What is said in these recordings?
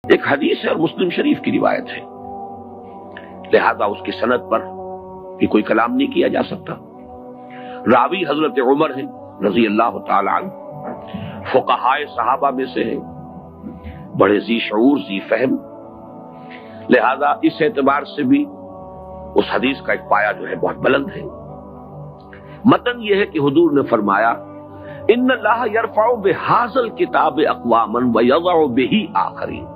ایک حدیث ہے اور مسلم شریف کی روایت ہے، لہذا اس کی سند پر بھی کوئی کلام نہیں کیا جا سکتا۔ راوی حضرت عمر ہیں رضی اللہ تعالی عنہ، فقہائے صحابہ میں سے ہیں، بڑے ذی شعور ذی فہم، لہذا اس اعتبار سے بھی اس حدیث کا ایک پایہ جو ہے بہت بلند ہے۔ متن یہ ہے کہ حضور نے فرمایا ان اللہ یرفع بہذا الکتاب اقواما ویضع بہ آخرین،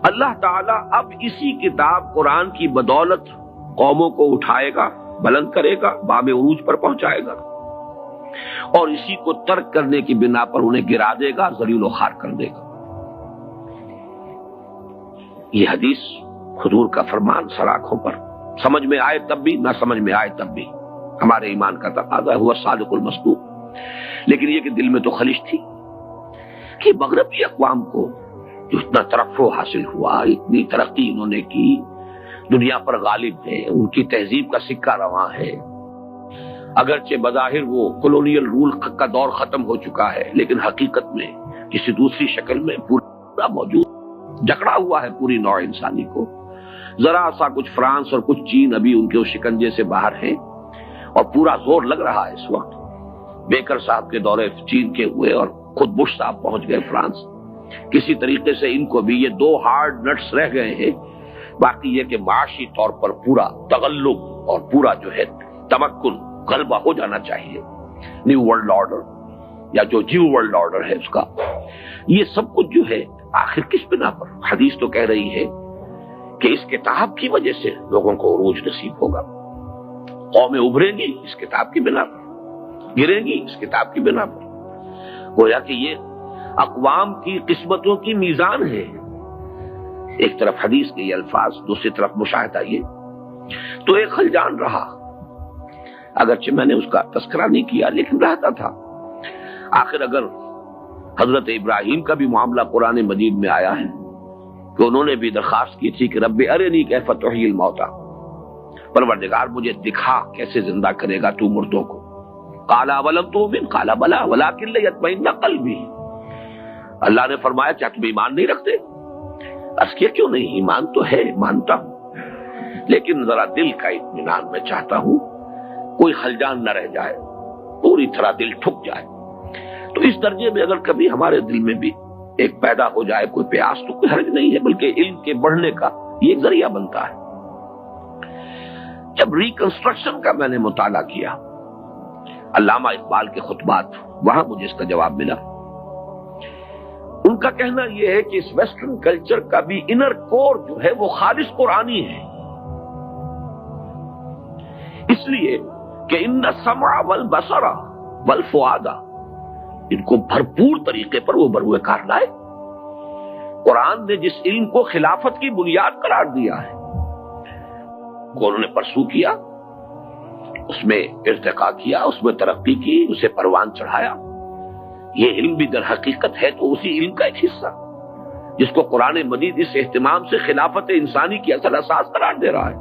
اللہ تعالیٰ اب اسی کتاب قرآن کی بدولت قوموں کو اٹھائے گا، بلند کرے گا، بام عروج پر پہنچائے گا، اور اسی کو ترک کرنے کی بنا پر انہیں گرا دے گا، ذلیل و خوار کر دے گا۔ یہ حدیث حضور کا فرمان سر آنکھوں پر، سمجھ میں آئے تب بھی، نہ سمجھ میں آئے تب بھی، ہمارے ایمان کا تقاضا ہوا صادق المصدوق۔ لیکن یہ کہ دل میں تو خلش تھی کہ مغربی اقوام کو جو اتنا ترفع حاصل ہوا، اتنی ترقی انہوں نے کی، دنیا پر غالب ہے، ان کی تہذیب کا سکہ رواں ہے، اگرچہ بظاہر وہ کولونیل رول کا دور ختم ہو چکا ہے، لیکن حقیقت میں کسی دوسری شکل میں پورا موجود، جکڑا ہوا ہے پوری نوع انسانی کو۔ ذرا سا کچھ فرانس اور کچھ چین ابھی ان کے اس شکنجے سے باہر ہیں، اور پورا زور لگ رہا ہے اس وقت۔ بیکر صاحب کے دورے چین کے ہوئے اور خود بش صاحب پہنچ گئے فرانس۔ کسی طریقے سے ان کو بھی یہ دو ہارڈ نٹس رہ گئے ہیں، باقی یہ کہ معاشی طور پر پورا تغلب اور پورا جو ہے تمکن، غلبہ ہو جانا چاہیے، نیو ورلڈ آرڈر یا جو جیو ورلڈ آرڈر ہے اس کا۔ یہ سب کچھ جو ہے آخر کس بنا پر؟ حدیث تو کہہ رہی ہے کہ اس کتاب کی وجہ سے لوگوں کو عروج نصیب ہوگا، قومیں ابھریں گی اس کتاب کی بنا پر، گریں گی اس کتاب کی بنا پر۔ گویا کہ یہ اقوام کی قسمتوں کی میزان ہے، ایک طرف حدیث کے یہ الفاظ، دوسری طرف مشاہدہ یہ۔ تو ایک خلجان رہا، اگرچہ میں نے اس کا تذکرہ نہیں کیا لیکن رہتا تھا۔ آخر اگر حضرت ابراہیم کا بھی معاملہ قرآن مجید میں آیا ہے کہ انہوں نے بھی درخواست کی تھی کہ رب ارنی کیف تحیی الموتى، پروردگار مجھے دکھا کیسے زندہ کرے گا تو مردوں کو۔ قال اولم تؤمن قال بلی ولکن لیطمئن قلبی، اللہ نے فرمایا کیا تم ایمان نہیں رکھتے؟ عرض کیا کیوں نہیں، ایمان تو ہے، مانتا ہوں، لیکن ذرا دل کا اطمینان میں چاہتا ہوں، کوئی خلجان نہ رہ جائے، پوری طرح دل ٹھک جائے۔ تو اس درجے میں اگر کبھی ہمارے دل میں بھی ایک پیدا ہو جائے کوئی پیاس تو کوئی حرج نہیں ہے، بلکہ علم کے بڑھنے کا یہ ایک ذریعہ بنتا ہے۔ جب ریکنسٹرکشن کا میں نے مطالعہ کیا، علامہ اقبال کے خطبات، وہاں مجھے اس کا جواب ملا۔ ان کا کہنا یہ ہے کہ اس ویسٹرن کلچر کا بھی انر کور جو ہے وہ خالص قرآنی ہے، اس لیے کہ ان السمع والبصر والفؤاد، ان کو بھرپور طریقے پر وہ بروئے کار لائے۔ قرآن نے جس علم کو خلافت کی بنیاد قرار دیا ہے کو انہوں نے پرسو کیا، اس میں ارتقا کیا، اس میں ترقی کی، اسے پروان چڑھایا۔ یہ علم بھی در حقیقت ہے تو اسی علم کا ایک حصہ جس کو قرآن مجید اس اہتمام سے خلافت انسانی کی اصل اساس قرار دے رہا ہے،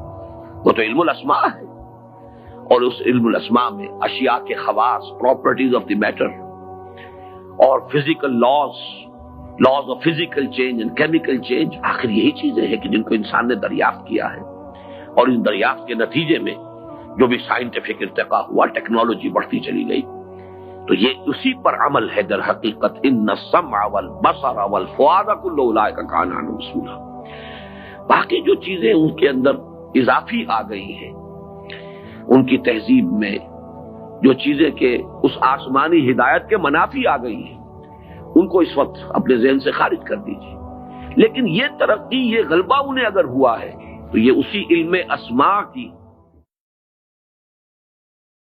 وہ تو علم الاسماء ہے۔ اور اس علم الاسماء میں اشیاء کے خواص، پراپرٹیز آف دی میٹر، اور physical laws of physical change and chemical change, آخر یہی چیزیں ہیں کہ جن کو انسان نے دریافت کیا ہے، اور ان دریافت کے نتیجے میں جو بھی سائنٹیفک ارتقا ہوا، ٹیکنالوجی بڑھتی چلی گئی، تو یہ اسی پر عمل ہے در حقیقت۔ ان السمع والبصر والفؤاد كل اولئک کان عنہ مسئولا۔ باقی جو چیزیں ان کے اندر اضافی آ گئی ہیں، ان کی تہذیب میں جو چیزیں کہ اس آسمانی ہدایت کے منافی آ گئی ہیں، ان کو اس وقت اپنے ذہن سے خارج کر دیجیے۔ لیکن یہ ترقی، یہ غلبہ انہیں اگر ہوا ہے تو یہ اسی علم اسماء کی